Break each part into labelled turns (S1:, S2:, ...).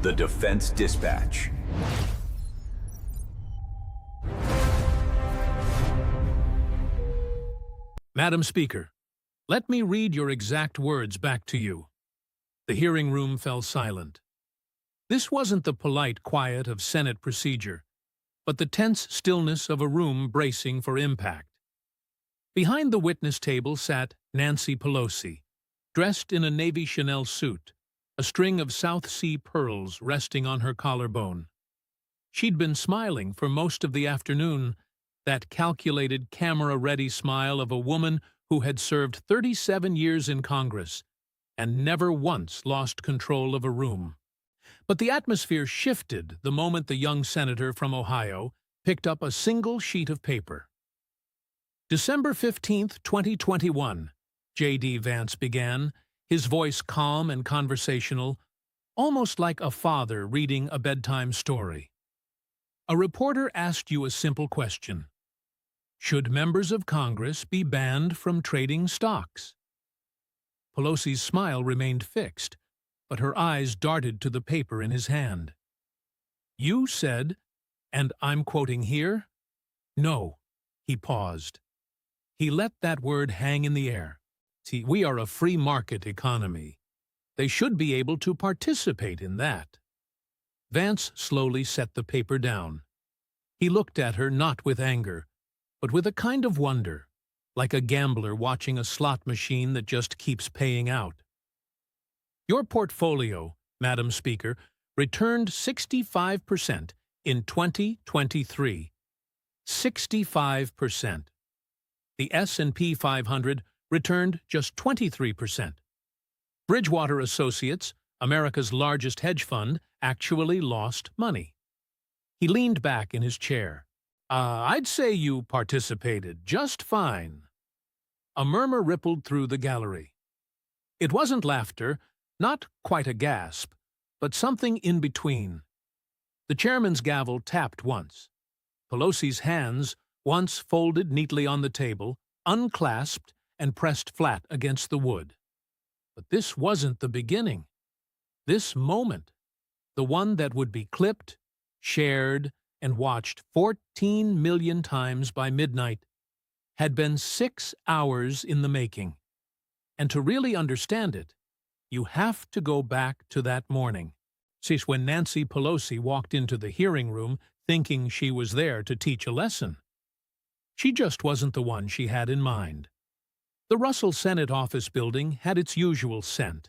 S1: The Defense Dispatch.
S2: Madam Speaker, let me read your exact words back to you. The hearing room fell silent. This wasn't the polite quiet of Senate procedure, but the tense stillness of a room bracing for impact. Behind the witness table sat Nancy Pelosi, dressed in a Navy Chanel suit, a string of South Sea pearls resting on her collarbone. She'd been smiling for most of the afternoon, that calculated, camera-ready smile of a woman who had served 37 years in Congress and never once lost control of a room. But the atmosphere shifted the moment the young senator from Ohio picked up a single sheet of paper. December 15, 2021, J.D. Vance began, his voice calm and conversational, almost like a father reading a bedtime story. A reporter asked you a simple question. Should members of Congress be banned from trading stocks? Pelosi's smile remained fixed, but her eyes darted to the paper in his hand. You said, and I'm quoting here, no. He paused. He let that word hang in the air. See, we are a free market economy. They should be able to participate in that. Vance slowly set the paper down. He looked at her not with anger, but with a kind of wonder, like a gambler watching a slot machine that just keeps paying out. Your portfolio, Madam Speaker, returned 65% in 2023. 65%. The S&P 500 returned just 23%. Bridgewater Associates, America's largest hedge fund, actually lost money. He leaned back in his chair. I'd say you participated just fine. A murmur rippled through the gallery. It wasn't laughter, not quite a gasp, but something in between. The chairman's gavel tapped once. Pelosi's hands, once folded neatly on the table, unclasped and pressed flat against the wood. But this wasn't the beginning. This moment, the one that would be clipped, shared, and watched 14 million times by midnight, had been 6 hours in the making. And to really understand it, you have to go back to that morning. Since when Nancy Pelosi walked into the hearing room thinking she was there to teach a lesson. She just wasn't the one she had in mind. The Russell Senate office building had its usual scent,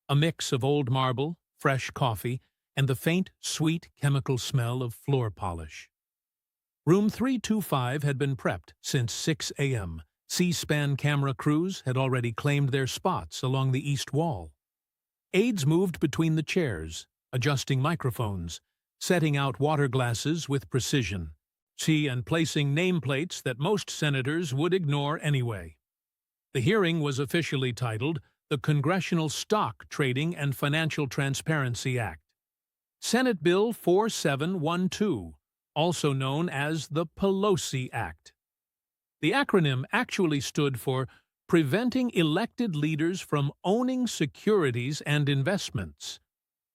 S2: a mix of old marble, fresh coffee, and the faint, sweet chemical smell of floor polish. Room 325 had been prepped since 6 a.m. C-SPAN camera crews had already claimed their spots along the east wall. Aides moved between the chairs, adjusting microphones, setting out water glasses with precision, and placing nameplates that most senators would ignore anyway. The hearing was officially titled the Congressional Stock Trading and Financial Transparency Act. Senate Bill 4712, also known as the Pelosi Act. The acronym actually stood for Preventing Elected Leaders from Owning Securities and Investments.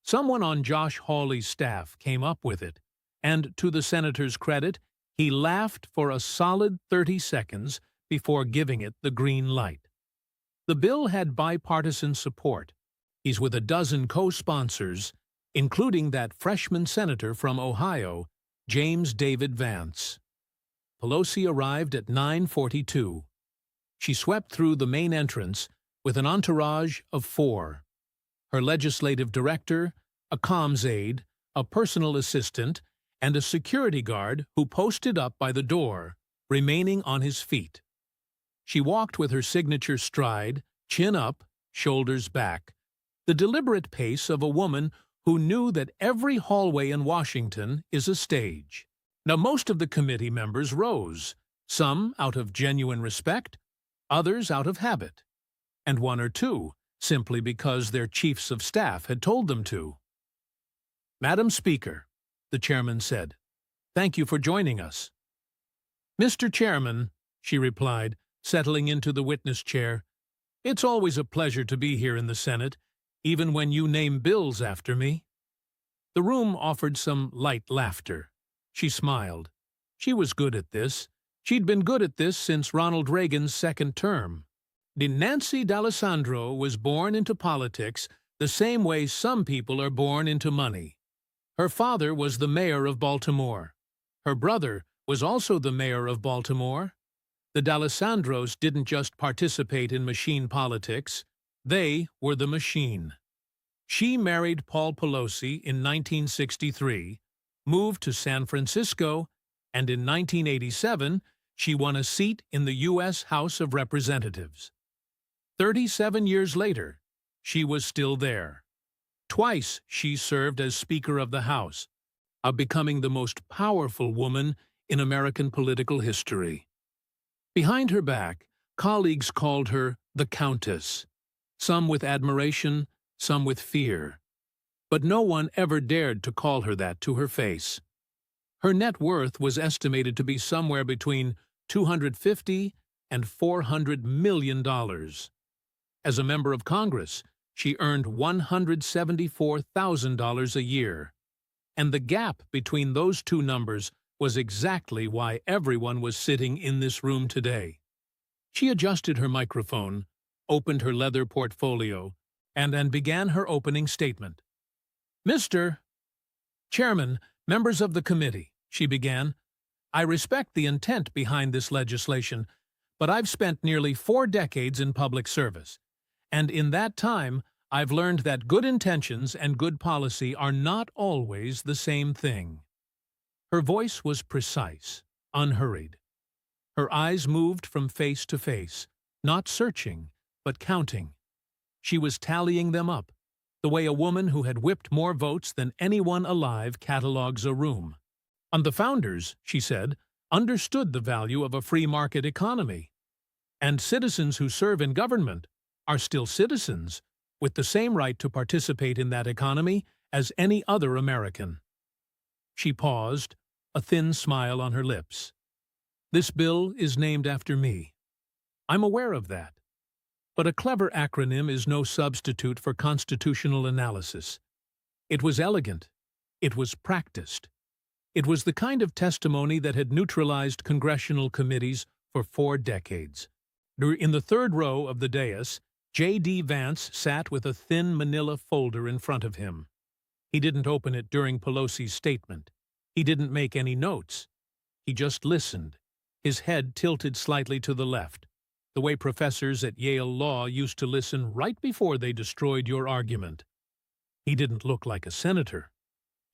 S2: Someone on Josh Hawley's staff came up with it, and to the senator's credit, he laughed for a solid 30 seconds before giving it the green light. The bill had bipartisan support. He's with a dozen co-sponsors, including that freshman senator from Ohio, James David Vance. Pelosi arrived at 9:42. She swept through the main entrance with an entourage of 4. Her legislative director, a comms aide, a personal assistant, and a security guard who posted up by the door, remaining on his feet. She walked with her signature stride, chin up, shoulders back, the deliberate pace of a woman who knew that every hallway in Washington is a stage. Now, most of the committee members rose, some out of genuine respect, others out of habit, and 1 or 2 simply because their chiefs of staff had told them to. Madam Speaker, the chairman said, thank you for joining us. Mr. Chairman, she replied, settling into the witness chair, it's always a pleasure to be here in the Senate, even when you name bills after me. The room offered some light laughter. She smiled. She was good at this. She'd been good at this since Ronald Reagan's second term. Nancy D'Alessandro was born into politics the same way some people are born into money. Her father was the mayor of Baltimore. Her brother was also the mayor of Baltimore. The D'Alessandros didn't just participate in machine politics. They were the machine. She married Paul Pelosi in 1963, moved to San Francisco, and in 1987, she won a seat in the U.S. House of Representatives. 37 years later, she was still there. Twice she served as Speaker of the House, becoming the most powerful woman in American political history. Behind her back, colleagues called her the Countess, some with admiration, some with fear. But no one ever dared to call her that to her face. Her net worth was estimated to be somewhere between $250 and $400 million. As a member of Congress, she earned $174,000 a year. And the gap between those two numbers was exactly why everyone was sitting in this room today. She adjusted her microphone, opened her leather portfolio, and began her opening statement. "Mr. Chairman, members of the committee," she began, "I respect the intent behind this legislation, but I've spent nearly 4 decades in public service, and in that time, I've learned that good intentions and good policy are not always the same thing." Her voice was precise, unhurried. Her eyes moved from face to face, not searching, but counting. She was tallying them up, the way a woman who had whipped more votes than anyone alive catalogues a room. "And the founders," she said, "understood the value of a free market economy. And citizens who serve in government are still citizens, with the same right to participate in that economy as any other American." She paused, a thin smile on her lips. "This bill is named after me. I'm aware of that. But a clever acronym is no substitute for constitutional analysis. It was elegant. It was practiced. It was the kind of testimony that had neutralized congressional committees for 4 decades. In the third row of the dais, J.D. Vance sat with a thin manila folder in front of him. He didn't open it during Pelosi's statement. He didn't make any notes. He just listened, his head tilted slightly to the left, the way professors at Yale Law used to listen right before they destroyed your argument. He didn't look like a senator.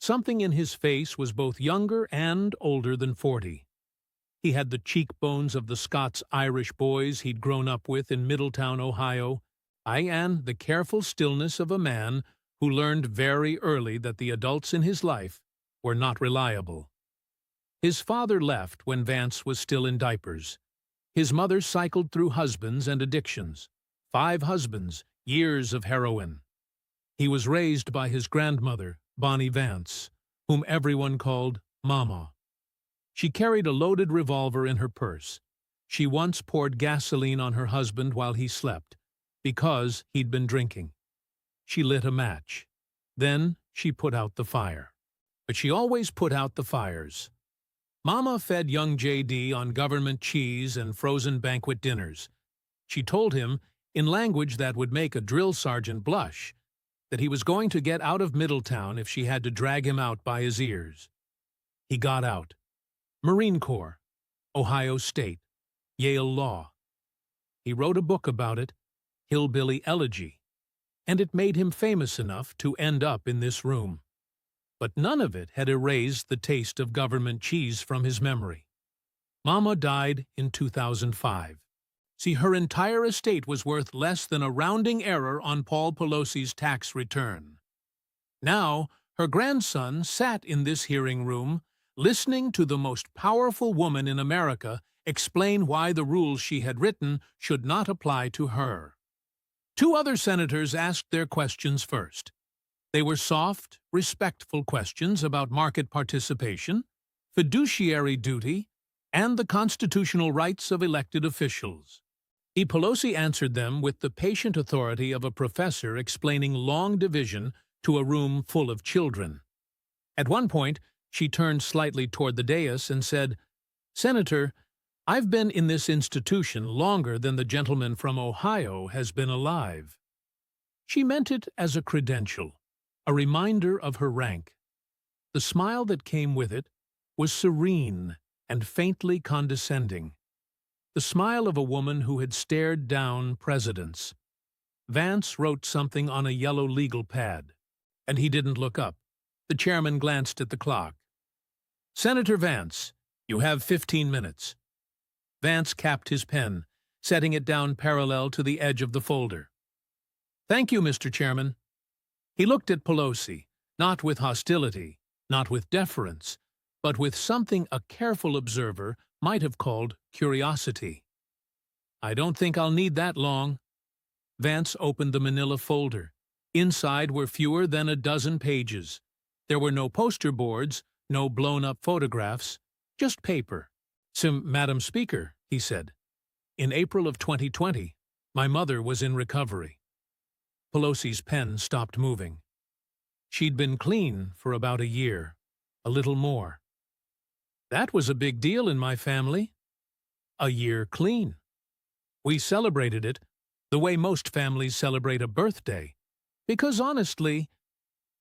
S2: Something in his face was both younger and older than 40. He had the cheekbones of the Scots-Irish boys he'd grown up with in Middletown, Ohio, and the careful stillness of a man who learned very early that the adults in his life were not reliable. His father left when Vance was still in diapers. His mother cycled through husbands and addictions. 5 husbands, years of heroin. He was raised by his grandmother, Bonnie Vance, whom everyone called Mama. She carried a loaded revolver in her purse. She once poured gasoline on her husband while he slept, because he'd been drinking. She lit a match. Then she put out the fire. But she always put out the fires. Mama fed young J.D. on government cheese and frozen banquet dinners. She told him, in language that would make a drill sergeant blush, that he was going to get out of Middletown if she had to drag him out by his ears. He got out. Marine Corps, Ohio State, Yale Law. He wrote a book about it, Hillbilly Elegy, and it made him famous enough to end up in this room. But none of it had erased the taste of government cheese from his memory. Mama died in 2005. See, her entire estate was worth less than a rounding error on Paul Pelosi's tax return. Now, her grandson sat in this hearing room, listening to the most powerful woman in America explain why the rules she had written should not apply to her. 2 other senators asked their questions first. They were soft, respectful questions about market participation, fiduciary duty, and the constitutional rights of elected officials. Pelosi answered them with the patient authority of a professor explaining long division to a room full of children. At one point, she turned slightly toward the dais and said, "Senator, I've been in this institution longer than the gentleman from Ohio has been alive." She meant it as a credential, a reminder of her rank. The smile that came with it was serene and faintly condescending, the smile of a woman who had stared down presidents. Vance wrote something on a yellow legal pad, and he didn't look up. The chairman glanced at the clock. "Senator Vance, you have 15 minutes. Vance capped his pen, setting it down parallel to the edge of the folder. "Thank you, Mr. Chairman." He looked at Pelosi, not with hostility, not with deference, but with something a careful observer might have called curiosity. "I don't think I'll need that long." Vance opened the manila folder. Inside were fewer than a dozen pages. There were no poster boards, no blown-up photographs, just paper. "Madam Speaker," he said, "in April of 2020, my mother was in recovery." Pelosi's pen stopped moving. She'd been clean for about a year, a little more. "That was a big deal in my family. A year clean. We celebrated it the way most families celebrate a birthday, because honestly,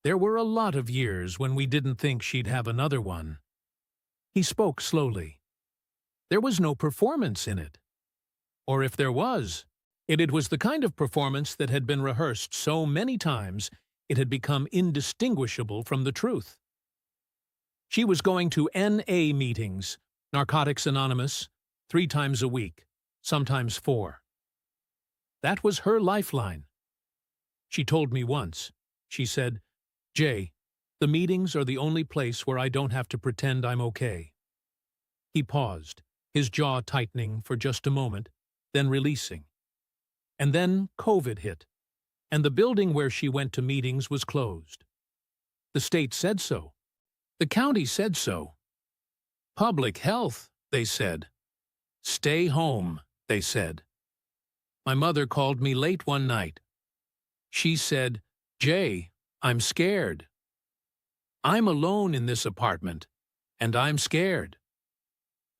S2: there were a lot of years when we didn't think she'd have another one." He spoke slowly. There was no performance in it. Or if there was, it was the kind of performance that had been rehearsed so many times it had become indistinguishable from the truth. She was going to NA meetings, Narcotics Anonymous, 3 times a week, sometimes 4. That was her lifeline. She told me once, she said, "Jay, the meetings are the only place where I don't have to pretend I'm okay." He paused, his jaw tightening for just a moment, then releasing. And then COVID hit, and the building where she went to meetings was closed. The state said so. The county said so. Public health, they said. Stay home, they said. My mother called me late one night. She said, "Jay, I'm scared. I'm alone in this apartment, and I'm scared."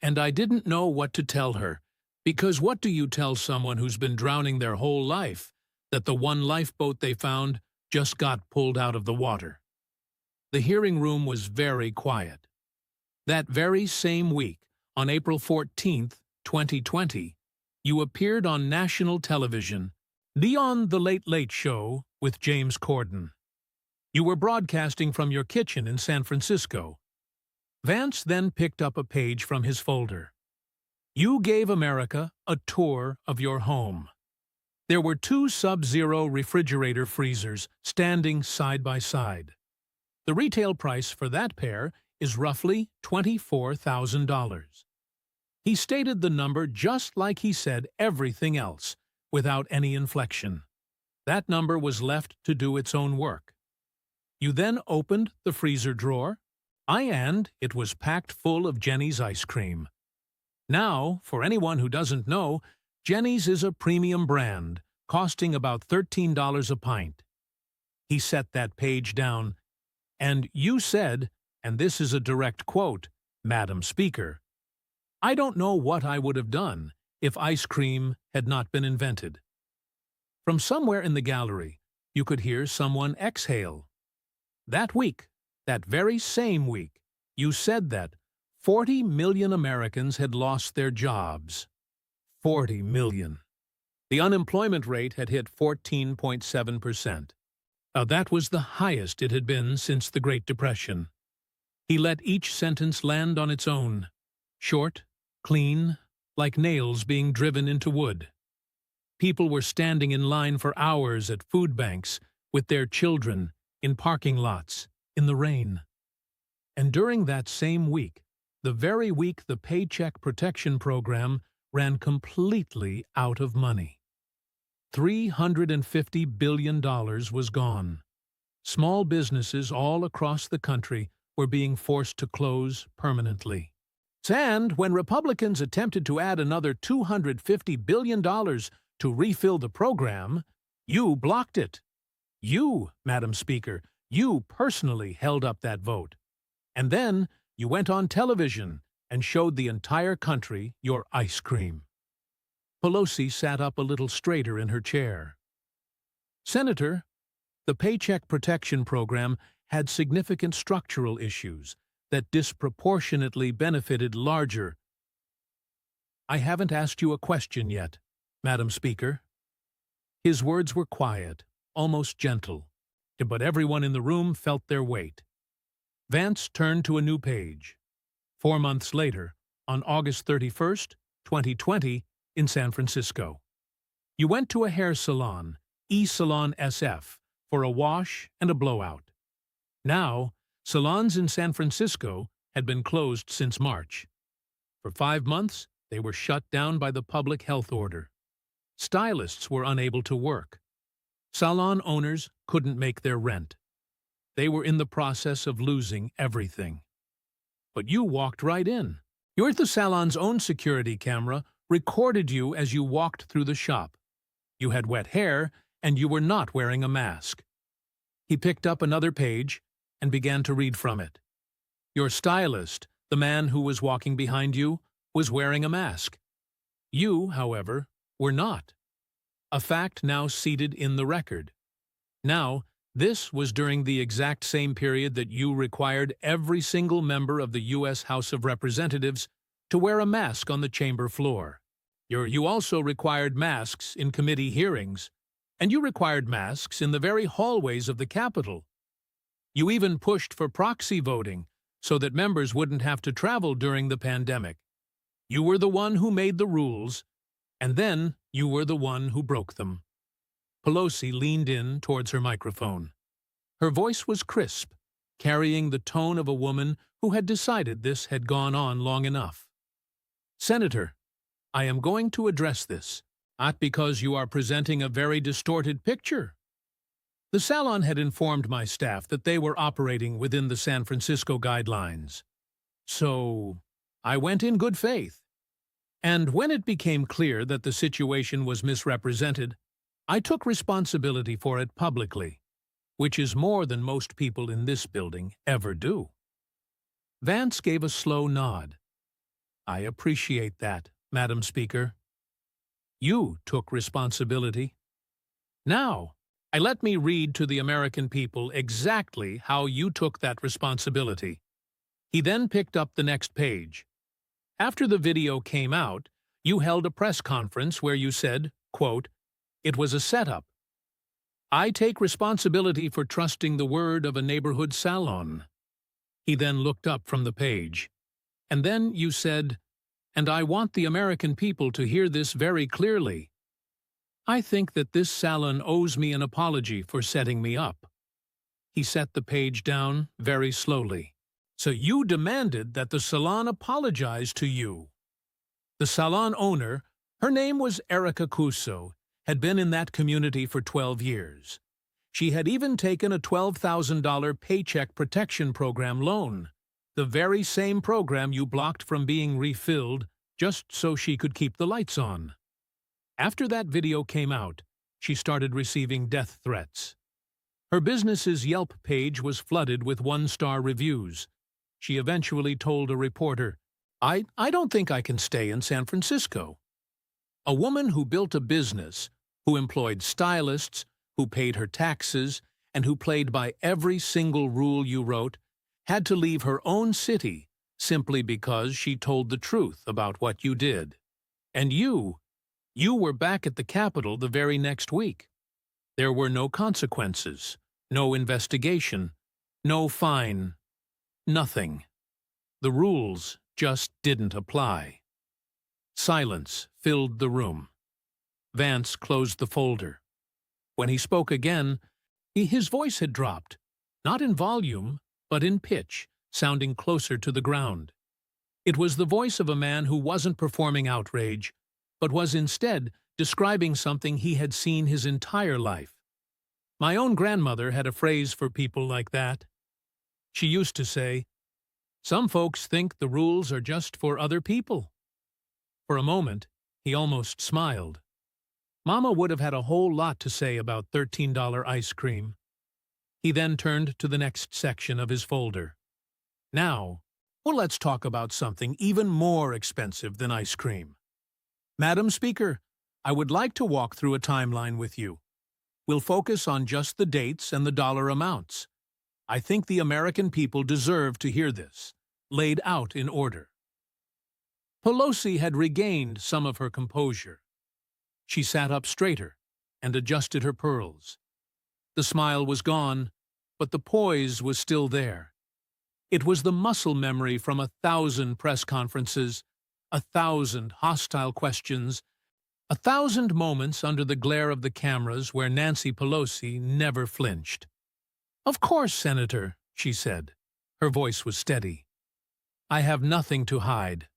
S2: And I didn't know what to tell her, because what do you tell someone who's been drowning their whole life that the one lifeboat they found just got pulled out of the water? The hearing room was very quiet. That very same week, on April 14th, 2020, you appeared on national television, beyond the Late Late Show with James Corden. You were broadcasting from your kitchen in San Francisco. Vance then picked up a page from his folder. You gave America a tour of your home. There were 2 Sub-Zero refrigerator freezers standing side by side. The retail price for that pair is roughly $24,000. He stated the number just like he said everything else, without any inflection. That number was left to do its own work. You then opened the freezer drawer, and it was packed full of Jenny's ice cream. Now, for anyone who doesn't know, Jenny's is a premium brand, costing about $13 a pint. He set that page down, and you said, and this is a direct quote, "Madam Speaker, I don't know what I would have done if ice cream had not been invented." From somewhere in the gallery, you could hear someone exhale. That week, that very same week, you said that 40 million Americans had lost their jobs. 40 million. The unemployment rate had hit 14.7%. Now that was the highest it had been since the Great Depression. He let each sentence land on its own. Short, clean, like nails being driven into wood. People were standing in line for hours at food banks, with their children, in parking lots, in the rain. And during that same week, the very week the Paycheck Protection Program ran completely out of money. $350 billion was gone. Small businesses all across the country were being forced to close permanently. And when Republicans attempted to add another $250 billion to refill the program, you blocked it. You, Madam Speaker, you personally held up that vote. And then you went on television and showed the entire country your ice cream. Pelosi sat up a little straighter in her chair. Senator, the Paycheck Protection Program had significant structural issues that disproportionately benefited larger. I haven't asked you a question yet, Madam Speaker. His words were quiet, almost gentle, but everyone in the room felt their weight. Vance turned to a new page. 4 months later, on August 31st, 2020, in San Francisco. You went to a hair salon, E-Salon SF, for a wash and a blowout. Now, salons in San Francisco had been closed since March. For 5 months, they were shut down by the public health order. Stylists were unable to work. Salon owners couldn't make their rent. They were in the process of losing everything. But you walked right in. The salon's own security camera recorded you as you walked through the shop. You had wet hair, and you were not wearing a mask. He picked up another page and began to read from it. Your stylist, the man who was walking behind you, was wearing a mask. You, however, were not. A fact now seated in the record. Now, this was during the exact same period that you required every single member of the U.S. House of Representatives to wear a mask on the chamber floor. You also required masks in committee hearings, and you required masks in the very hallways of the Capitol. You even pushed for proxy voting so that members wouldn't have to travel during the pandemic. You were the one who made the rules, and then you were the one who broke them. Pelosi leaned in towards her microphone. Her voice was crisp, carrying the tone of a woman who had decided this had gone on long enough. Senator, I am going to address this, not because you are presenting a very distorted picture. The salon had informed my staff that they were operating within the San Francisco guidelines. So, I went in good faith. And when it became clear that the situation was misrepresented, I took responsibility for it publicly, which is more than most people in this building ever do. Vance gave a slow nod. I appreciate that, Madam Speaker. You took responsibility. Now, let me read to the American people exactly how you took that responsibility. He then picked up the next page. After the video came out, you held a press conference where you said, quote, "It was a setup. I take responsibility for trusting the word of a neighborhood salon." He then looked up from the page. And then you said, "And I want the American people to hear this very clearly. I think that this salon owes me an apology for setting me up." He set the page down very slowly. So you demanded that the salon apologize to you. The salon owner, her name was Erica Cuso, had been in that community for 12 years. She had even taken a $12,000 Paycheck Protection Program loan, the very same program you blocked from being refilled just so she could keep the lights on. After that video came out, she started receiving death threats. Her business's Yelp page was flooded with one-star reviews. She eventually told a reporter, I don't think I can stay in San Francisco. A woman who built a business, who employed stylists, who paid her taxes, and who played by every single rule you wrote, had to leave her own city simply because she told the truth about what you did. And you were back at the Capitol the very next week. There were no consequences, no investigation, no fine, nothing. The rules just didn't apply. Silence filled the room. Vance closed the folder. When he spoke again, his voice had dropped, not in volume, but in pitch, sounding closer to the ground. It was the voice of a man who wasn't performing outrage, but was instead describing something he had seen his entire life. My own grandmother had a phrase for people like that. She used to say, "Some folks think the rules are just for other people." For a moment, he almost smiled. Mama would have had a whole lot to say about $13 ice cream. He then turned to the next section of his folder. Now, well, let's talk about something even more expensive than ice cream. Madam Speaker, I would like to walk through a timeline with you. We'll focus on just the dates and the dollar amounts. I think the American people deserve to hear this, laid out in order. Pelosi had regained some of her composure. She sat up straighter and adjusted her pearls. The smile was gone, but the poise was still there. It was the muscle memory from 1,000 press conferences, 1,000 hostile questions, 1,000 moments under the glare of the cameras where Nancy Pelosi never flinched. "Of course, Senator," she said. Her voice was steady. "I have nothing to hide."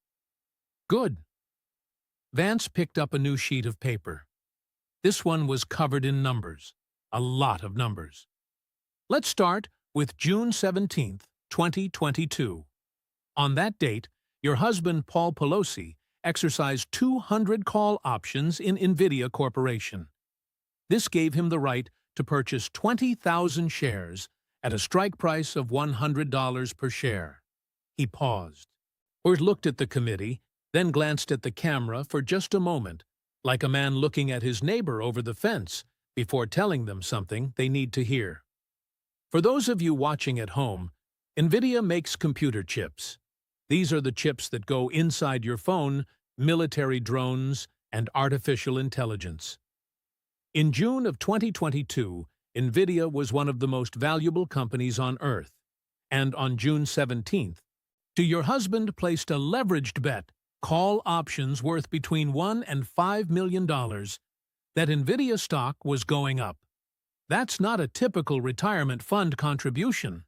S2: "Good." Vance picked up a new sheet of paper. This one was covered in numbers, a lot of numbers. Let's start with June 17th, 2022. On that date, your husband, Paul Pelosi, exercised 200 call options in NVIDIA Corporation. This gave him the right to purchase 20,000 shares at a strike price of $100 per share. He paused, or looked at the committee, then glanced at the camera for just a moment, like a man looking at his neighbor over the fence before telling them something they need to hear. For those of you watching at home, NVIDIA makes computer chips. These are the chips that go inside your phone, military drones, and artificial intelligence. In June of 2022, NVIDIA was one of the most valuable companies on Earth, and on June 17th, your husband placed a leveraged bet, call options worth between $1 and $5 million, that NVIDIA stock was going up. That's not a typical retirement fund contribution.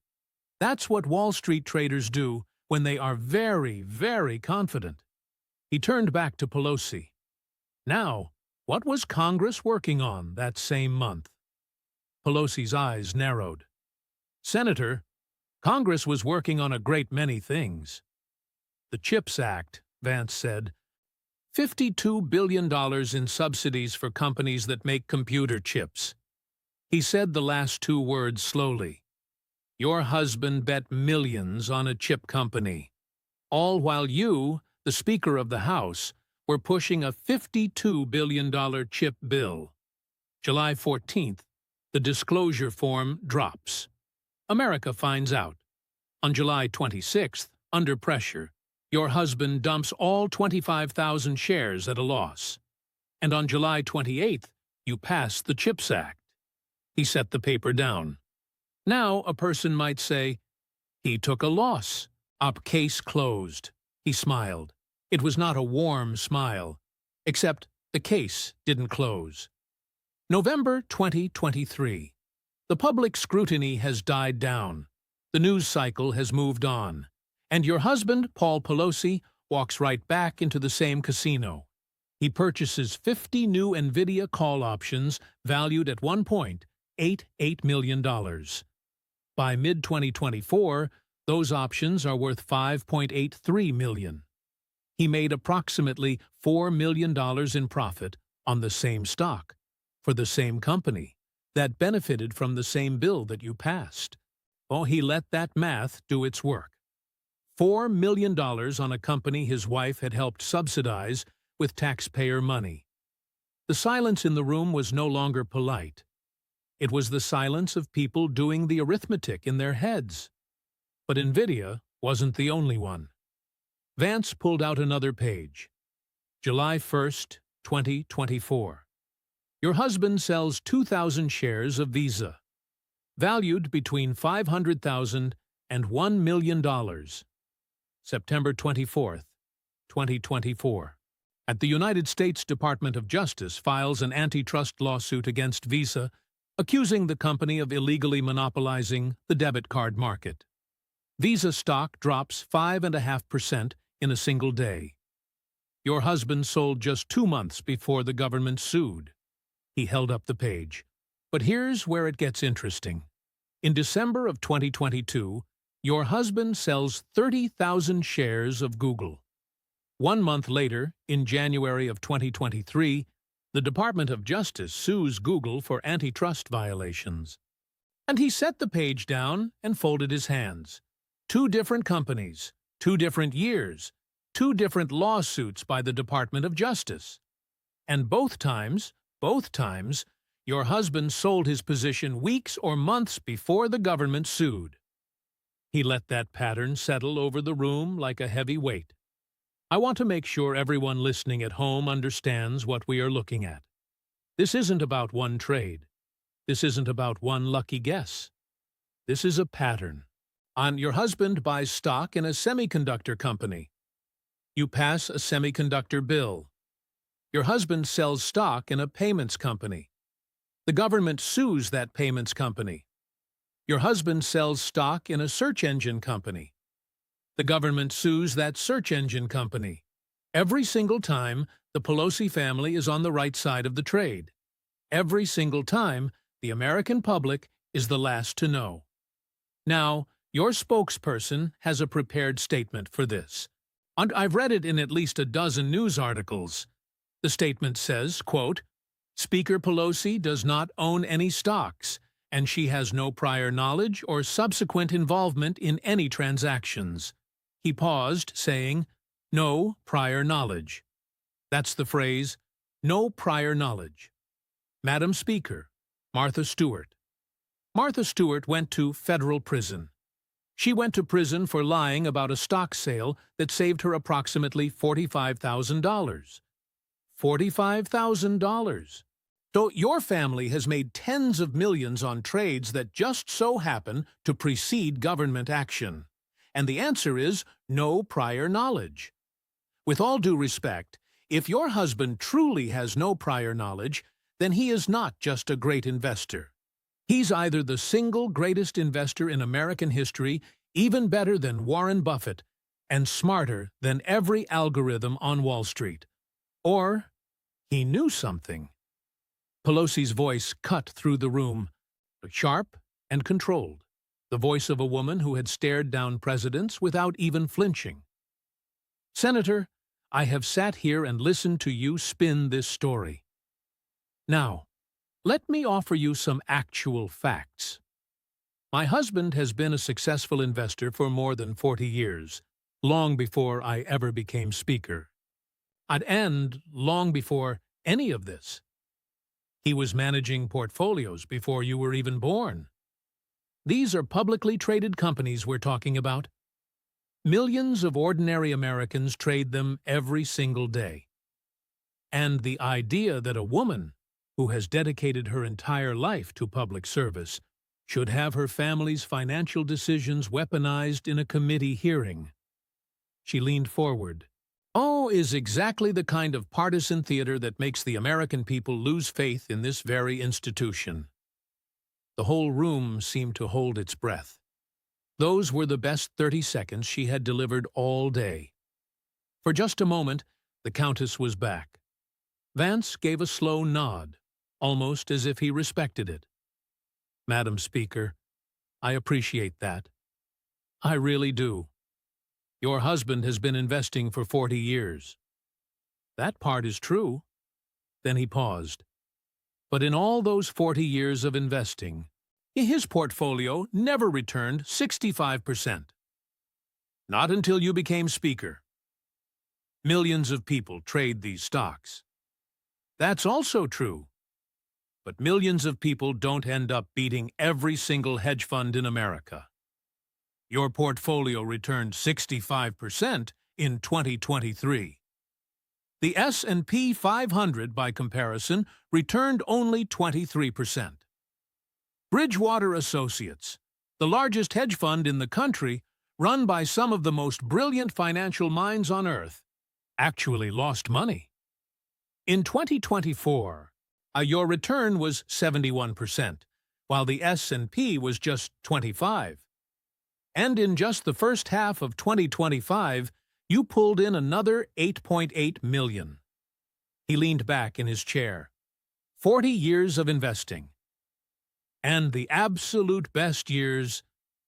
S2: That's what Wall Street traders do when they are very, very confident. He turned back to Pelosi. Now, what was Congress working on that same month? Pelosi's eyes narrowed. "Senator, Congress was working on a great many things." "The CHIPS Act," Vance said. $52 billion in subsidies for companies that make computer chips. He said the last two words slowly. "Your husband bet millions on a chip company, all while you, the Speaker of the House, were pushing a $52 billion chip bill." July 14th, the disclosure form drops. America finds out. On July 26th, under pressure, your husband dumps all 25,000 shares at a loss. And on July 28th, you pass the CHIPS Act. He set the paper down. Now a person might say, "He took a loss. Up case closed." He smiled. It was not a warm smile, except the case didn't close. November 2023. The public scrutiny has died down. The news cycle has moved on. And your husband, Paul Pelosi, walks right back into the same casino. He purchases 50 new NVIDIA call options valued at $1.88 million. By mid-2024, those options are worth $5.83 million. He made approximately $4 million in profit on the same stock, for the same company, that benefited from the same bill that you passed. Oh, he let that math do its work. $4 million on a company his wife had helped subsidize with taxpayer money. The silence in the room was no longer polite. It was the silence of people doing the arithmetic in their heads. But NVIDIA wasn't the only one. Vance pulled out another page. July 1st, 2024. Your husband sells 2,000 shares of Visa, valued between $500,000 and $1 million. September 24th, 2024. At the United States Department of Justice files an antitrust lawsuit against Visa, accusing the company of illegally monopolizing the debit card market. Visa stock drops 5.5% in a single day. Your husband sold just 2 months before the government sued. He held up the page. But here's where it gets interesting. In December of 2022, your husband sells 30,000 shares of Google. 1 month later, in January of 2023, the Department of Justice sues Google for antitrust violations. And he set the page down and folded his hands. 2 different companies, 2 different years, 2 different lawsuits by the Department of Justice. And both times, your husband sold his position weeks or months before the government sued. He let that pattern settle over the room like a heavy weight. I want to make sure everyone listening at home understands what we are looking at. This isn't about one trade. This isn't about one lucky guess. This is a pattern. Your husband buys stock in a semiconductor company. You pass a semiconductor bill. Your husband sells stock in a payments company. The government sues that payments company. Your husband sells stock in a search engine company. The government sues that search engine company. Every single time, the Pelosi family is on the right side of the trade. Every single time, the American public is the last to know. Now, your spokesperson has a prepared statement for this. I've read it in at least a dozen news articles. The statement says, quote, "Speaker Pelosi does not own any stocks, and she has no prior knowledge or subsequent involvement in any transactions." He paused, saying, "No prior knowledge." That's the phrase, "no prior knowledge." Madam Speaker, Martha Stewart. Martha Stewart went to federal prison. She went to prison for lying about a stock sale that saved her approximately $45,000. $45,000. So your family has made tens of millions on trades that just so happen to precede government action. And the answer is no prior knowledge. With all due respect, if your husband truly has no prior knowledge, then he is not just a great investor. He's either the single greatest investor in American history, even better than Warren Buffett, and smarter than every algorithm on Wall Street. Or he knew something. Pelosi's voice cut through the room, sharp and controlled, the voice of a woman who had stared down presidents without even flinching. "Senator, I have sat here and listened to you spin this story. Now, let me offer you some actual facts. My husband has been a successful investor for more than 40 years, long before I ever became Speaker. And long before any of this. He was managing portfolios before you were even born. These are publicly traded companies we're talking about. Millions of ordinary Americans trade them every single day. And the idea that a woman who has dedicated her entire life to public service should have her family's financial decisions weaponized in a committee hearing. She leaned forward. Is exactly the kind of partisan theater that makes the American people lose faith in this very institution. The whole room seemed to hold its breath. Those were the best 30 seconds she had delivered all day. For just a moment, the Countess was back. Vance gave a slow nod, almost as if he respected it. "Madam Speaker, I appreciate that. I really do. Your husband has been investing for 40 years. That part is true." Then he paused. "But in all those 40 years of investing, his portfolio never returned 65%. Not until you became Speaker. Millions of people trade these stocks. That's also true. But millions of people don't end up beating every single hedge fund in America. Your portfolio returned 65% in 2023. The S&P 500, by comparison, returned only 23%. Bridgewater Associates, the largest hedge fund in the country, run by some of the most brilliant financial minds on earth, actually lost money. In 2024, your return was 71%, while the S&P was just 25%. And in just the first half of 2025, you pulled in another $8.8 million. He leaned back in his chair. 40 years of investing. And the absolute best years,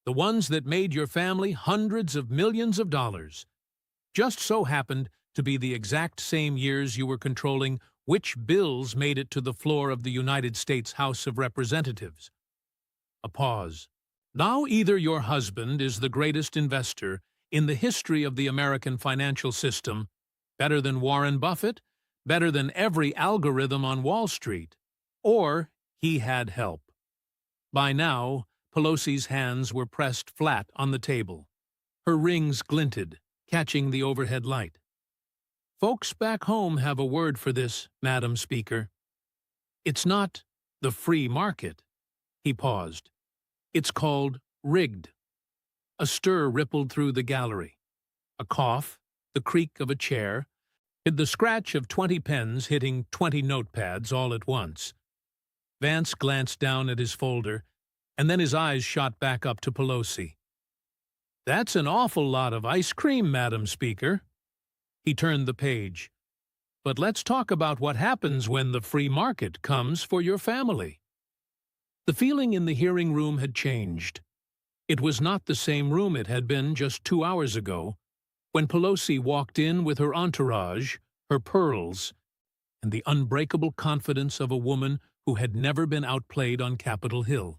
S2: the ones that made your family hundreds of millions of dollars, just so happened to be the exact same years you were controlling which bills made it to the floor of the United States House of Representatives. A pause. Now either your husband is the greatest investor in the history of the American financial system, better than Warren Buffett, better than every algorithm on Wall Street, or he had help. By now, Pelosi's hands were pressed flat on the table. Her rings glinted, catching the overhead light. Folks back home have a word for this, Madam Speaker. It's not the free market. He paused. It's called rigged. A stir rippled through the gallery. A cough, the creak of a chair, and the scratch of 20 pens hitting 20 notepads all at once. Vance glanced down at his folder, and then his eyes shot back up to Pelosi. That's an awful lot of ice cream, Madam Speaker. He turned the page. But let's talk about what happens when the free market comes for your family. The feeling in the hearing room had changed. It was not the same room it had been just 2 hours ago, when Pelosi walked in with her entourage, her pearls, and the unbreakable confidence of a woman who had never been outplayed on Capitol Hill.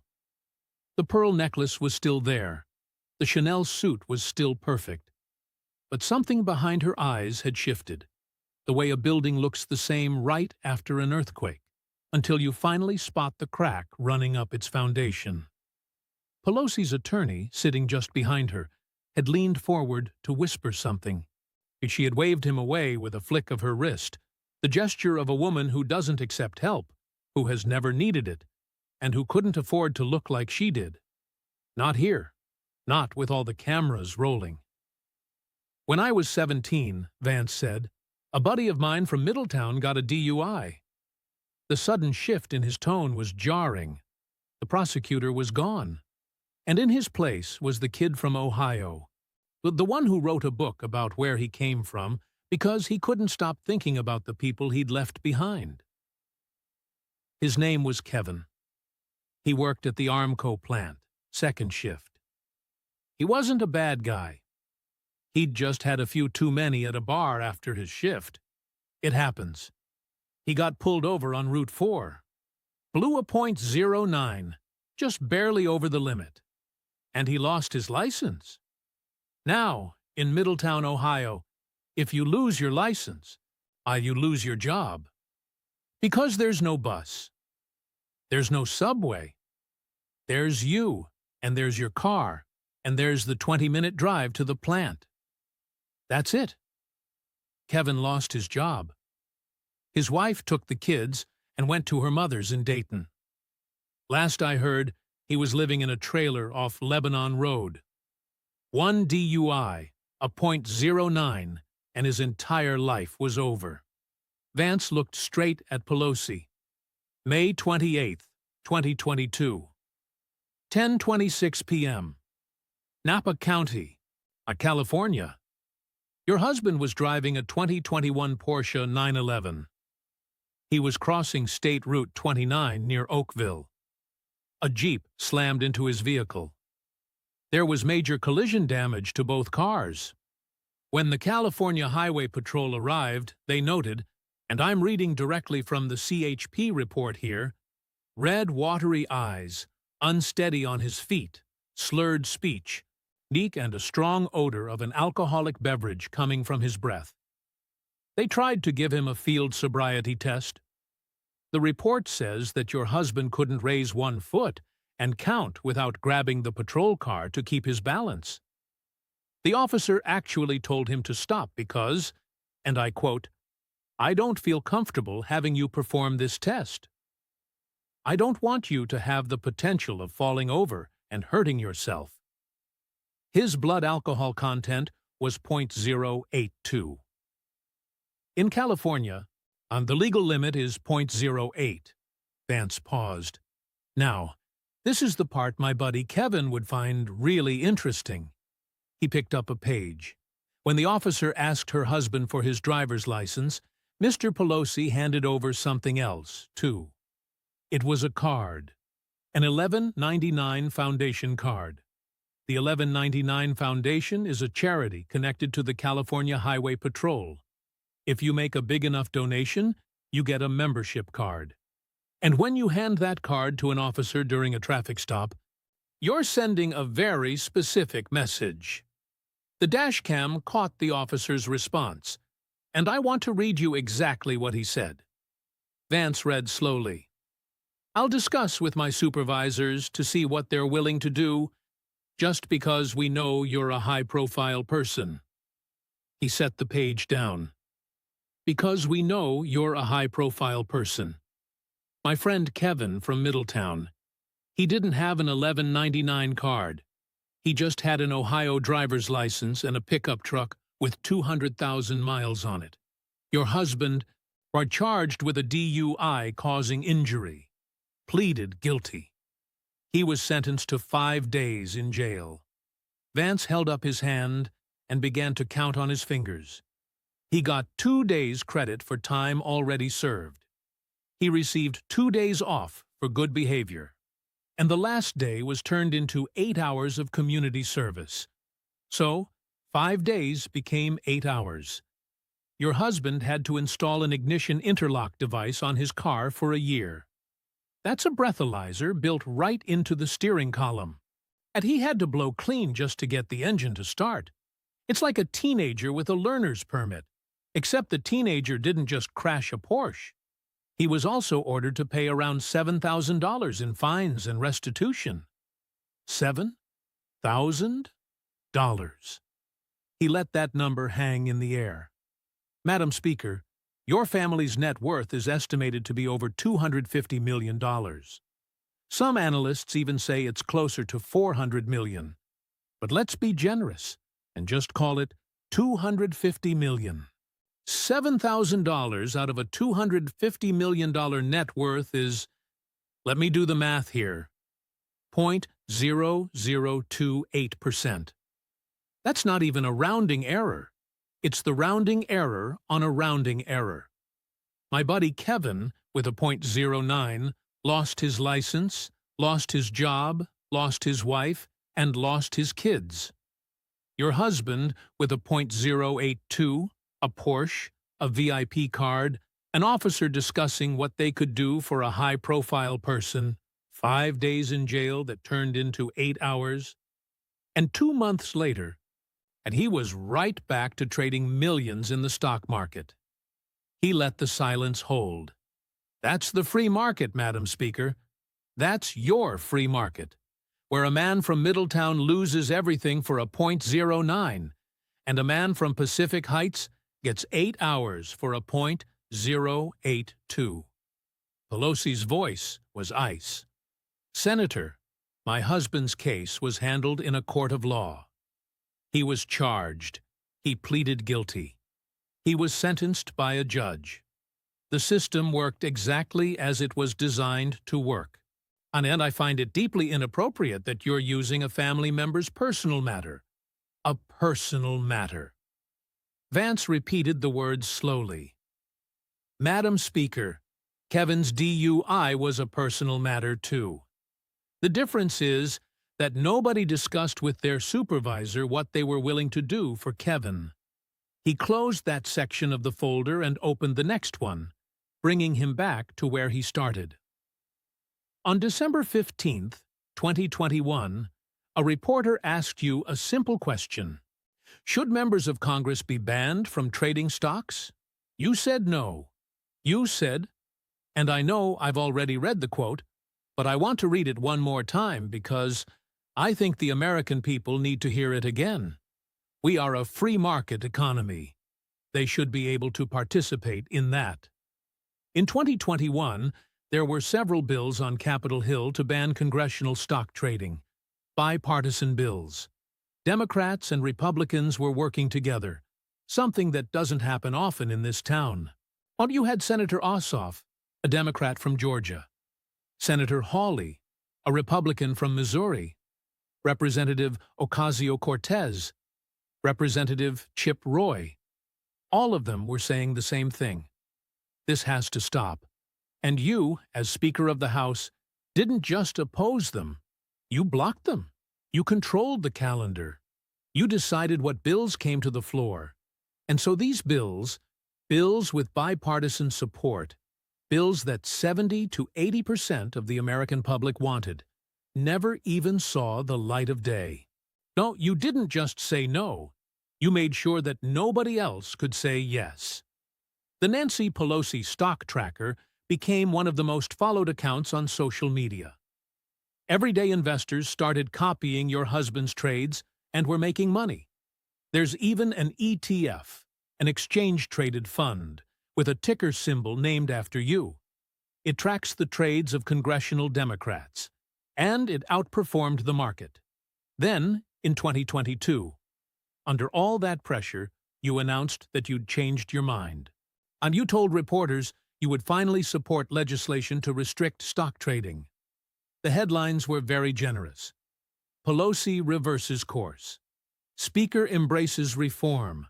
S2: The pearl necklace was still there. The Chanel suit was still perfect. But something behind her eyes had shifted, the way a building looks the same right after an earthquake, until you finally spot the crack running up its foundation. Pelosi's attorney, sitting just behind her, had leaned forward to whisper something. She had waved him away with a flick of her wrist, the gesture of a woman who doesn't accept help, who has never needed it, and who couldn't afford to look like she did. Not here. Not with all the cameras rolling. When I was 17, Vance said, a buddy of mine from Middletown got a DUI. The sudden shift in his tone was jarring. The prosecutor was gone. And in his place was the kid from Ohio, the one who wrote a book about where he came from because he couldn't stop thinking about the people he'd left behind. His name was Kevin. He worked at the Armco plant, second shift. He wasn't a bad guy. He'd just had a few too many at a bar after his shift. It happens. He got pulled over on Route 4. Blew a .09, just barely over the limit. And he lost his license. Now, in Middletown, Ohio, if you lose your license, you lose your job. Because there's no bus. There's no subway. There's you, and there's your car, and there's the 20-minute drive to the plant. That's it. Kevin lost his job. His wife took the kids and went to her mother's in Dayton. Last I heard, he was living in a trailer off Lebanon Road. One DUI, a .09, and his entire life was over. Vance looked straight at Pelosi. May 28, 2022. 10:26 p.m. Napa County, California. Your husband was driving a 2021 Porsche 911. He was crossing State Route 29 near Oakville. A Jeep slammed into his vehicle. There was major collision damage to both cars. When the California Highway Patrol arrived, they noted, and I'm reading directly from the CHP report here, red, watery eyes, unsteady on his feet, slurred speech, and a strong odor of an alcoholic beverage coming from his breath. They tried to give him a field sobriety test. The report says that your husband couldn't raise 1 foot and count without grabbing the patrol car to keep his balance. The officer actually told him to stop because, and I quote, I don't feel comfortable having you perform this test. I don't want you to have the potential of falling over and hurting yourself. His blood alcohol content was .082. In California, the legal limit is .08. Vance paused. Now, this is the part my buddy Kevin would find really interesting. He picked up a page. When the officer asked her husband for his driver's license, Mr. Pelosi handed over something else, too. It was a card, an $11.99 foundation card. The $11.99 Foundation is a charity connected to the California Highway Patrol. If you make a big enough donation, you get a membership card. And when you hand that card to an officer during a traffic stop, You're sending a very specific message. The dashcam caught the officer's response, and I want to read you exactly what he said. Vance read slowly. I'll discuss with my supervisors to see what they're willing to do, just because we know you're a high-profile person. He set the page down. Because we know you're a high-profile person. My friend Kevin from Middletown. He didn't have an 1199 card. He just had an Ohio driver's license and a pickup truck with 200,000 miles on it. Your husband are charged with a DUI causing injury. Pleaded guilty. He was sentenced to 5 days in jail. Vance held up his hand and began to count on his fingers. He got 2 days credit for time already served. He received 2 days off for good behavior. And the last day was turned into 8 hours of community service. So, 5 days became 8 hours. Your husband had to install an ignition interlock device on his car for a year. That's a breathalyzer built right into the steering column. And he had to blow clean just to get the engine to start. It's like a teenager with a learner's permit, except the teenager didn't just crash a Porsche. He was also ordered to pay around $7,000 in fines and restitution. $7,000. He let that number hang in the air. Madam Speaker, your family's net worth is estimated to be over $250 million. Some analysts even say it's closer to $400 million. But let's be generous and just call it $250 million. $7,000 out of a $250 million net worth is, let me do the math here, 0.0028%. That's not even a rounding error. It's the rounding error on a rounding error. My buddy Kevin, with a .09, lost his license, lost his job, lost his wife, and lost his kids. Your husband, with a .082, a Porsche, a VIP card, an officer discussing what they could do for a high-profile person, 5 days in jail that turned into 8 hours, and 2 months later, and he was right back to trading millions in the stock market. He let the silence hold. That's the free market, Madam Speaker. That's your free market, where a man from Middletown loses everything for a .09, and a man from Pacific Heights gets 8 hours for a .082. Pelosi's voice was ice. Senator, my husband's case was handled in a court of law. He was charged. He pleaded guilty. He was sentenced by a judge. The system worked exactly as it was designed to work. And I find it deeply inappropriate that you're using a family member's personal matter. A personal matter. Vance repeated the words slowly. Madam Speaker, Kevin's DUI was a personal matter too. The difference is that nobody discussed with their supervisor what they were willing to do for Kevin. He closed that section of the folder and opened the next one, bringing him back to where he started. On December 15, 2021, a reporter asked you a simple question. Should members of Congress be banned from trading stocks? You said no. You said, and I know I've already read the quote, but I want to read it one more time because I think the American people need to hear it again. We are a free market economy. They should be able to participate in that. In 2021, there were several bills on Capitol Hill to ban congressional stock trading. Bipartisan bills. Democrats and Republicans were working together, something that doesn't happen often in this town. Well, you had Senator Ossoff, a Democrat from Georgia, Senator Hawley, a Republican from Missouri, Representative Ocasio-Cortez, Representative Chip Roy. All of them were saying the same thing. This has to stop. And you, as Speaker of the House, didn't just oppose them. You blocked them. You controlled the calendar. You decided what bills came to the floor. And so these bills with bipartisan support, bills that 70 to 80% of the American public wanted, never even saw the light of day. No, you didn't just say no. You made sure that nobody else could say yes. The Nancy Pelosi stock tracker became one of the most followed accounts on social media. Everyday investors started copying your husband's trades and were making money. There's even an ETF, an exchange-traded fund, with a ticker symbol named after you. It tracks the trades of congressional Democrats, and it outperformed the market. Then, in 2022, under all that pressure, you announced that you'd changed your mind. And you told reporters you would finally support legislation to restrict stock trading. The headlines were very generous. Pelosi reverses course. Speaker embraces reform,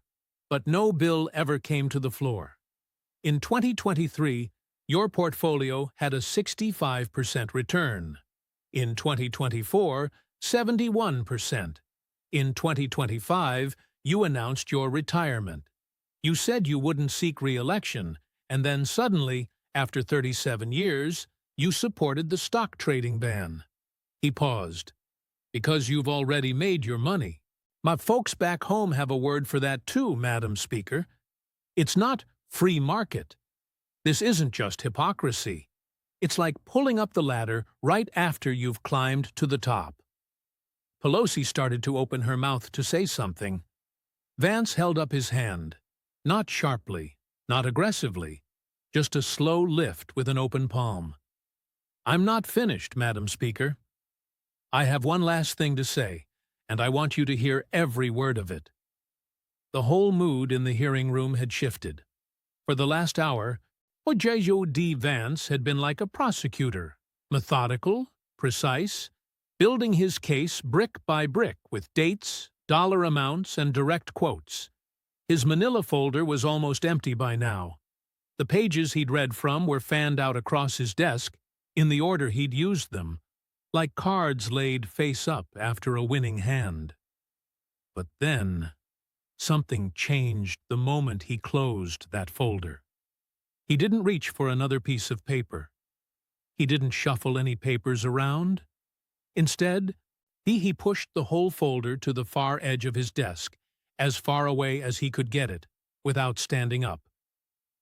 S2: but no bill ever came to the floor. In 2023, your portfolio had a 65% return. In 2024, 71%. In 2025, you announced your retirement. You said you wouldn't seek re-election, and then suddenly, after 37 years, you supported the stock trading ban. He paused. Because you've already made your money. My folks back home have a word for that too, Madam Speaker. It's not free market. This isn't just hypocrisy. It's like pulling up the ladder right after you've climbed to the top. Pelosi started to open her mouth to say something. Vance held up his hand. Not sharply, not aggressively, just a slow lift with an open palm. I'm not finished, Madam Speaker. I have one last thing to say, and I want you to hear every word of it. The whole mood in the hearing room had shifted. For the last hour, J.D. Vance had been like a prosecutor, methodical, precise, building his case brick by brick with dates, dollar amounts, and direct quotes. His manila folder was almost empty by now. The pages he'd read from were fanned out across his desk in the order he'd used them, like cards laid face up after a winning hand. But then, something changed the moment he closed that folder. He didn't reach for another piece of paper. He didn't shuffle any papers around. Instead, he pushed the whole folder to the far edge of his desk, as far away as he could get it, without standing up.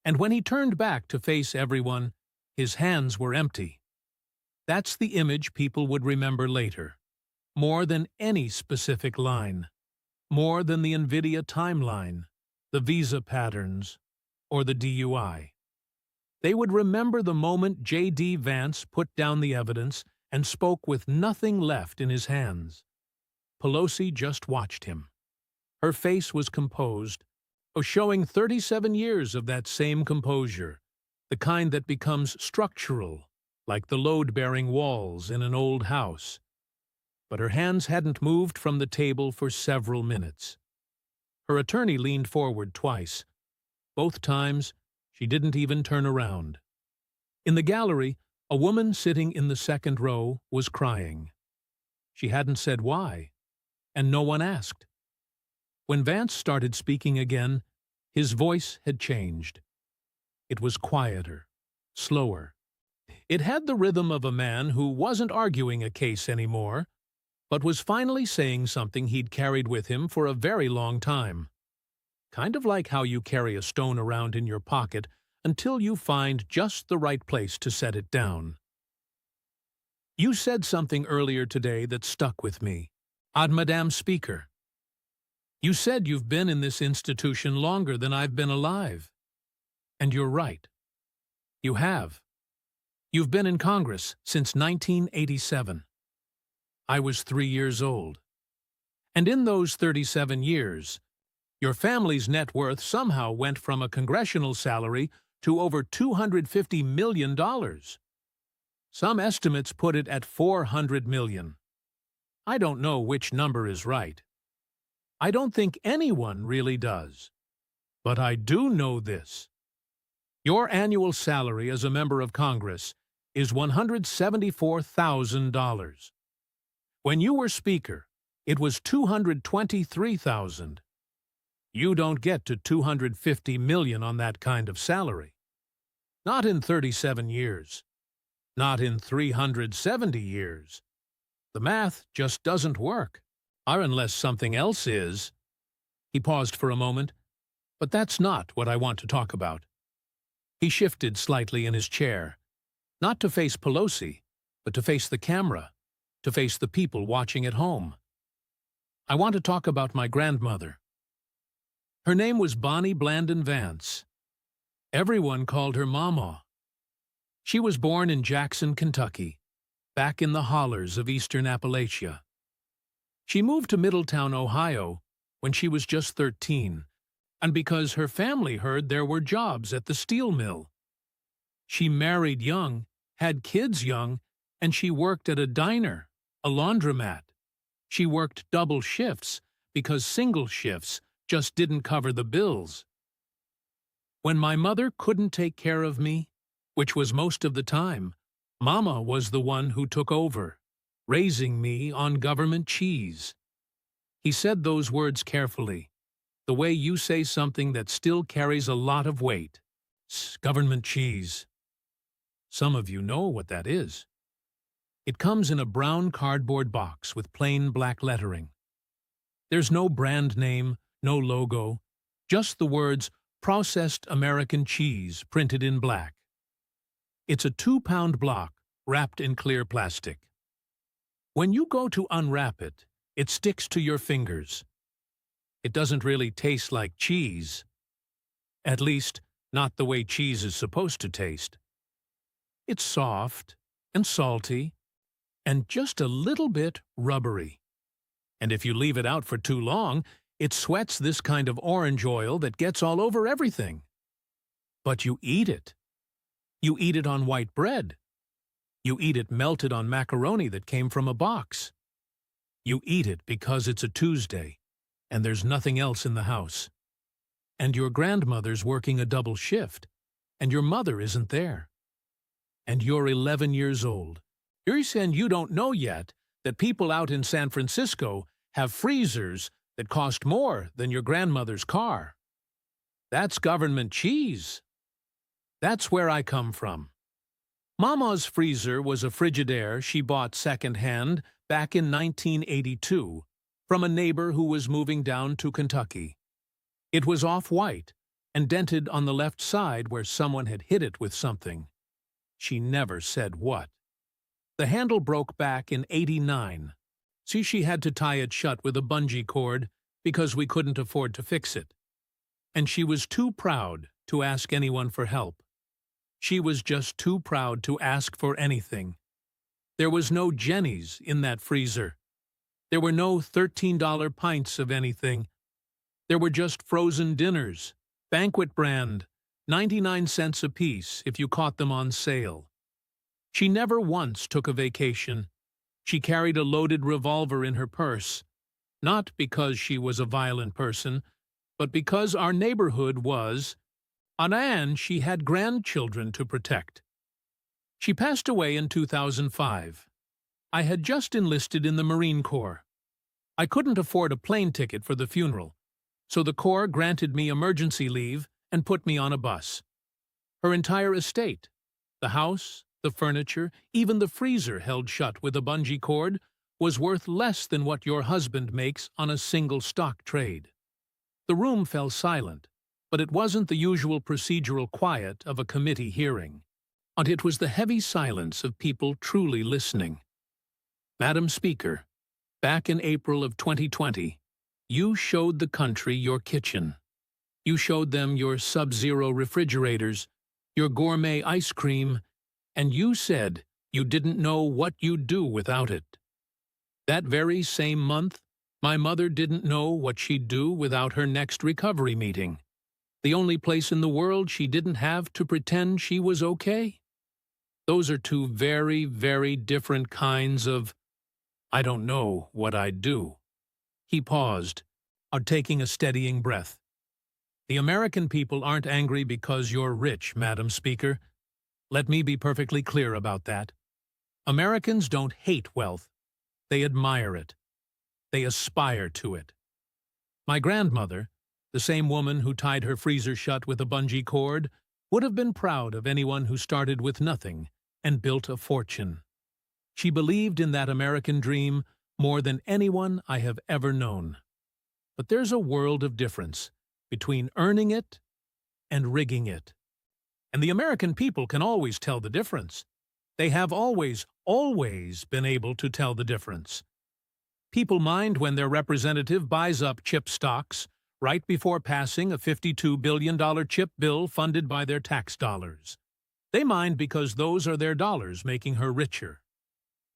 S2: And when he turned back to face everyone, his hands were empty. That's the image people would remember later, more than any specific line, more than the NVIDIA timeline, the visa patterns, or the DUI. They would remember the moment J.D. Vance put down the evidence and spoke with nothing left in his hands. Pelosi just watched him. Her face was composed, showing 37 years of that same composure, the kind that becomes structural, like the load-bearing walls in an old house. But her hands hadn't moved from the table for several minutes. Her attorney leaned forward twice. Both times, she didn't even turn around. In the gallery, a woman sitting in the second row was crying. She hadn't said why, and no one asked. When Vance started speaking again, his voice had changed. It was quieter, slower. It had the rhythm of a man who wasn't arguing a case anymore, but was finally saying something he'd carried with him for a very long time. Kind of like how you carry a stone around in your pocket until you find just the right place to set it down. You said something earlier today that stuck with me. Madam Speaker. You said you've been in this institution longer than I've been alive. And you're right. You have. You've been in Congress since 1987. I was 3 years old. And in those 37 years, your family's net worth somehow went from a congressional salary to over $250 million. Some estimates put it at $400 million. I don't know which number is right. I don't think anyone really does. But I do know this. Your annual salary as a member of Congress is $174,000. When you were Speaker, it was $223,000. You don't get to $250 million on that kind of salary. Not in 37 years. Not in 370 years. The math just doesn't work. Or unless something else is. He paused for a moment, but that's not what I want to talk about. He shifted slightly in his chair, not to face Pelosi, but to face the camera, to face the people watching at home. I want to talk about my grandmother. Her name was Bonnie Blandon Vance. Everyone called her Mama. She was born in Jackson, Kentucky, back in the hollers of eastern Appalachia. She moved to Middletown, Ohio, when she was just 13, and because her family heard there were jobs at the steel mill. She married young, had kids young, and she worked at a diner, a laundromat. She worked double shifts because single shifts just didn't cover the bills. When my mother couldn't take care of me, which was most of the time, Mama was the one who took over, raising me on government cheese. He said those words carefully, the way you say something that still carries a lot of weight. Government cheese. Some of you know what that is. It comes in a brown cardboard box with plain black lettering. There's no brand name, no logo, just the words processed American cheese printed in black. It's a 2-pound block wrapped in clear plastic. When you go to unwrap it, it sticks to your fingers. It doesn't really taste like cheese. At least, not the way cheese is supposed to taste. It's soft and salty and just a little bit rubbery. And if you leave it out for too long, it sweats this kind of orange oil that gets all over everything. But you eat it. You eat it on white bread. You eat it melted on macaroni that came from a box. You eat it because it's a Tuesday, and there's nothing else in the house. And your grandmother's working a double shift, and your mother isn't there. And you're 11 years old. You're saying you don't know yet that people out in San Francisco have freezers that cost more than your grandmother's car. That's government cheese. That's where I come from. Mama's freezer was a Frigidaire she bought second-hand back in 1982 from a neighbor who was moving down to Kentucky. It was off-white and dented on the left side where someone had hit it with something. She never said what. The handle broke back in '89, so she had to tie it shut with a bungee cord because we couldn't afford to fix it. And she was too proud to ask anyone for help. She was just too proud to ask for anything. There was no Jenny's in that freezer. There were no $13 pints of anything. There were just frozen dinners, banquet brand, 99 cents apiece if you caught them on sale. She never once took a vacation. She carried a loaded revolver in her purse, not because she was a violent person, but because our neighborhood was, and she had grandchildren to protect. She passed away in 2005. I had just enlisted in the Marine Corps. I couldn't afford a plane ticket for the funeral, so the Corps granted me emergency leave and put me on a bus. Her entire estate, the house, the furniture, even the freezer held shut with a bungee cord, was worth less than what your husband makes on a single stock trade. The room fell silent, but it wasn't the usual procedural quiet of a committee hearing. And it was the heavy silence of people truly listening. Madam Speaker, back in April of 2020, you showed the country your kitchen. You showed them your sub-zero refrigerators, your gourmet ice cream, and you said you didn't know what you'd do without it. That very same month, my mother didn't know what she'd do without her next recovery meeting. The only place in the world she didn't have to pretend she was okay. Those are two very, very different kinds of, I don't know what I'd do. He paused, taking a steadying breath. The American people aren't angry because you're rich, Madam Speaker. Let me be perfectly clear about that. Americans don't hate wealth. They admire it. They aspire to it. My grandmother, the same woman who tied her freezer shut with a bungee cord, would have been proud of anyone who started with nothing and built a fortune. She believed in that American dream more than anyone I have ever known. But there's a world of difference between earning it and rigging it. And the American people can always tell the difference. They have always been able to tell the difference. People mind when their representative buys up chip stocks right before passing a $52 billion chip bill funded by their tax dollars. They mind because those are their dollars making her richer.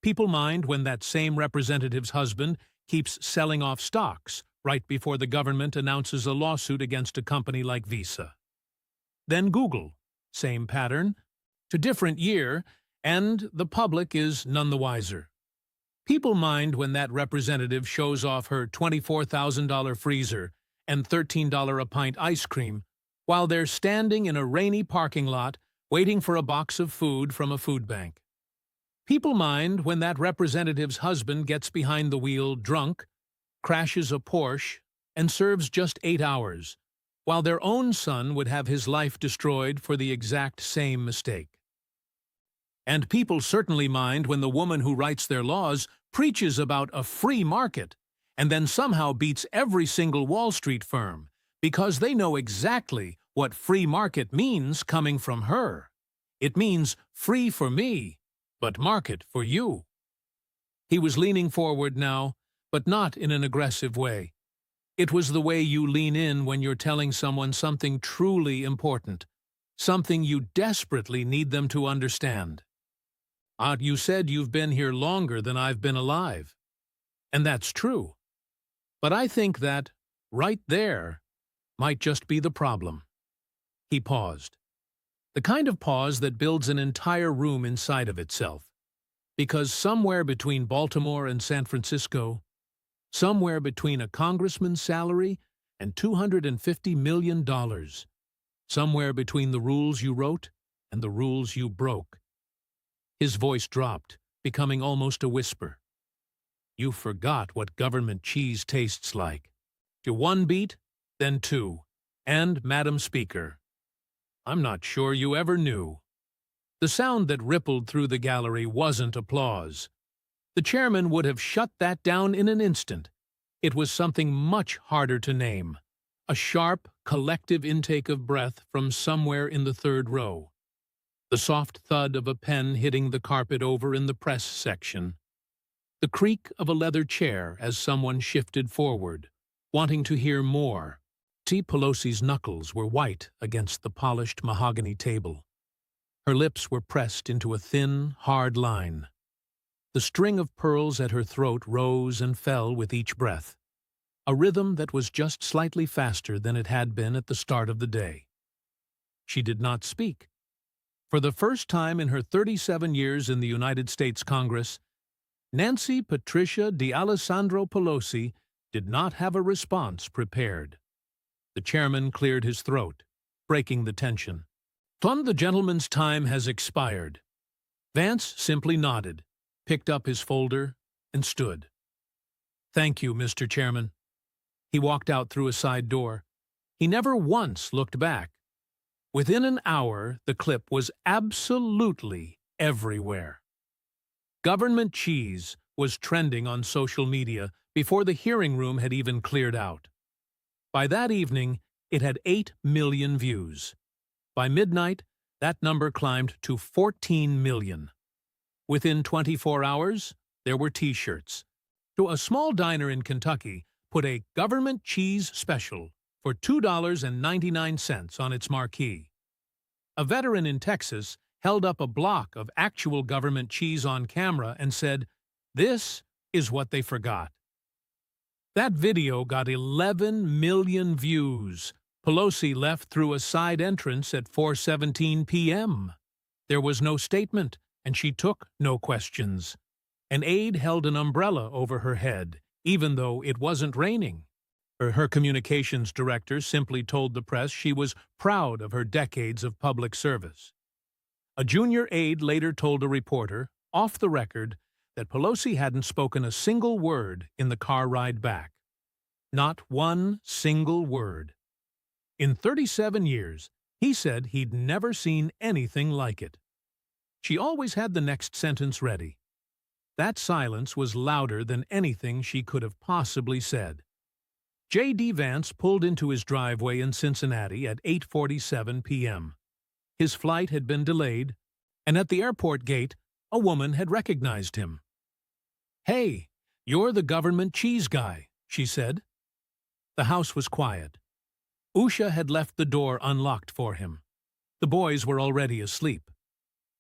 S2: People mind when that same representative's husband keeps selling off stocks right before the government announces a lawsuit against a company like Visa. Then Google, same pattern, to different year, and the public is none the wiser. People mind when that representative shows off her $24,000 freezer and $13 a pint ice cream while they're standing in a rainy parking lot waiting for a box of food from a food bank. People mind when that representative's husband gets behind the wheel drunk, crashes a Porsche, and serves just 8 hours, while their own son would have his life destroyed for the exact same mistake. And people certainly mind when the woman who writes their laws preaches about a free market and then somehow beats every single Wall Street firm because they know exactly what free market means coming from her. It means free for me, but market for you. He was leaning forward now, but not in an aggressive way. It was the way you lean in when you're telling someone something truly important, something you desperately need them to understand. You said you've been here longer than I've been alive. And that's true. But I think that, right there, might just be the problem. He paused. The kind of pause that builds an entire room inside of itself. Because somewhere between Baltimore and San Francisco, somewhere between a congressman's salary and $250 million, somewhere between the rules you wrote and the rules you broke. His voice dropped, becoming almost a whisper. You forgot what government cheese tastes like. To one beat, then two. And, Madam Speaker, I'm not sure you ever knew. The sound that rippled through the gallery wasn't applause. The chairman would have shut that down in an instant. It was something much harder to name. A sharp, collective intake of breath from somewhere in the third row. The soft thud of a pen hitting the carpet over in the press section. The creak of a leather chair as someone shifted forward, wanting to hear more. Nancy Pelosi's knuckles were white against the polished mahogany table. Her lips were pressed into a thin, hard line. The string of pearls at her throat rose and fell with each breath, a rhythm that was just slightly faster than it had been at the start of the day. She did not speak. For the first time in her 37 years in the United States Congress, Nancy Patricia D'Alessandro Pelosi did not have a response prepared. The chairman cleared his throat, breaking the tension. The gentleman's time has expired. Vance simply nodded, picked up his folder, and stood. Thank you, Mr. Chairman. He walked out through a side door. He never once looked back. Within an hour, the clip was absolutely everywhere. Government cheese was trending on social media before the hearing room had even cleared out. By that evening, it had 8 million views. By midnight, that number climbed to 14 million. Within 24 hours, there were T-shirts. To a small diner in Kentucky put a government cheese special for $2.99 on its marquee. A veteran in Texas held up a block of actual government cheese on camera and said, "This is what they forgot." That video got 11 million views. Pelosi left through a side entrance at 4:17 p.m. There was no statement, and she took no questions. An aide held an umbrella over her head, even though it wasn't raining. Her communications director simply told the press she was proud of her decades of public service. A junior aide later told a reporter, off the record, that Pelosi hadn't spoken a single word in the car ride back. Not one single word. In 37 years, he said he'd never seen anything like it. She always had the next sentence ready. That silence was louder than anything she could have possibly said. J.D. Vance pulled into his driveway in Cincinnati at 8:47 p.m. His flight had been delayed, and at the airport gate, a woman had recognized him. "Hey, you're the government cheese guy," she said. The house was quiet. Usha had left the door unlocked for him. The boys were already asleep.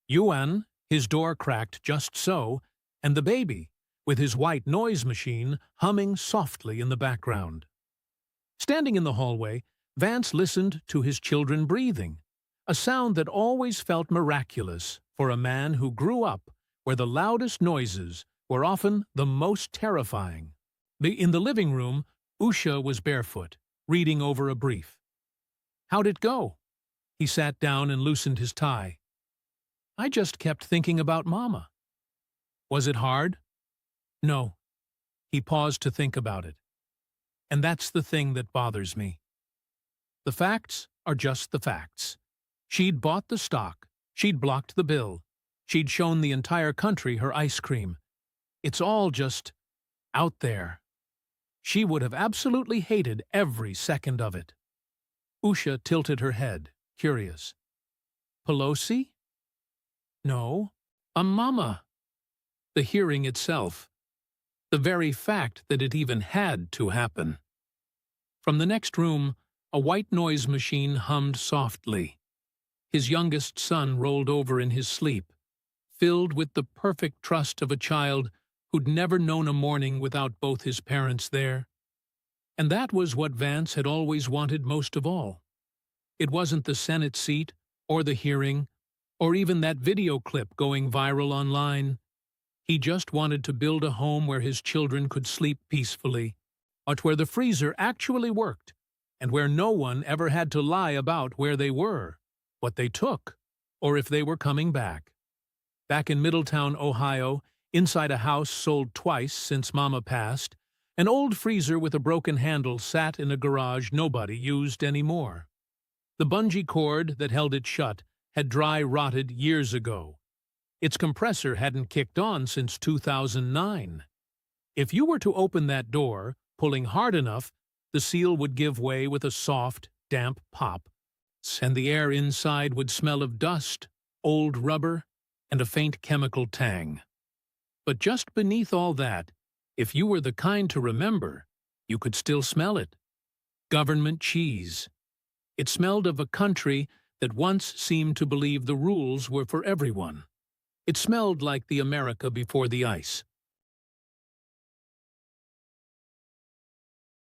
S2: Yuan, his door cracked just so, and the baby, with his white noise machine, humming softly in the background. Standing in the hallway, Vance listened to his children breathing, a sound that always felt miraculous for a man who grew up where the loudest noises were often the most terrifying. In the living room, Usha was barefoot, reading over a brief. "How'd it go?" He sat down and loosened his tie. "I just kept thinking about Mama." "Was it hard?" "No." He paused to think about it. "And that's the thing that bothers me. The facts are just the facts. She'd bought the stock. She'd blocked the bill. She'd shown the entire country her ice cream. It's all just out there. She would have absolutely hated every second of it." Usha tilted her head, curious. "Pelosi?" "No, a Mama." The hearing itself. The very fact that it even had to happen. From the next room, a white noise machine hummed softly. His youngest son rolled over in his sleep, filled with the perfect trust of a child who'd never known a morning without both his parents there. And that was what Vance had always wanted most of all. It wasn't the Senate seat, or the hearing, or even that video clip going viral online. He just wanted to build a home where his children could sleep peacefully, but where the freezer actually worked, and where no one ever had to lie about where they were, what they took, or if they were coming back. Back in Middletown, Ohio, inside a house sold twice since Mama passed, an old freezer with a broken handle sat in a garage nobody used anymore. The bungee cord that held it shut had dry rotted years ago. Its compressor hadn't kicked on since 2009. If you were to open that door, pulling hard enough, the seal would give way with a soft, damp pop, and the air inside would smell of dust, old rubber, and a faint chemical tang. But just beneath all that, if you were the kind to remember, you could still smell it. Government cheese. It smelled of a country that once seemed to believe the rules were for everyone. It smelled like the America before the ice.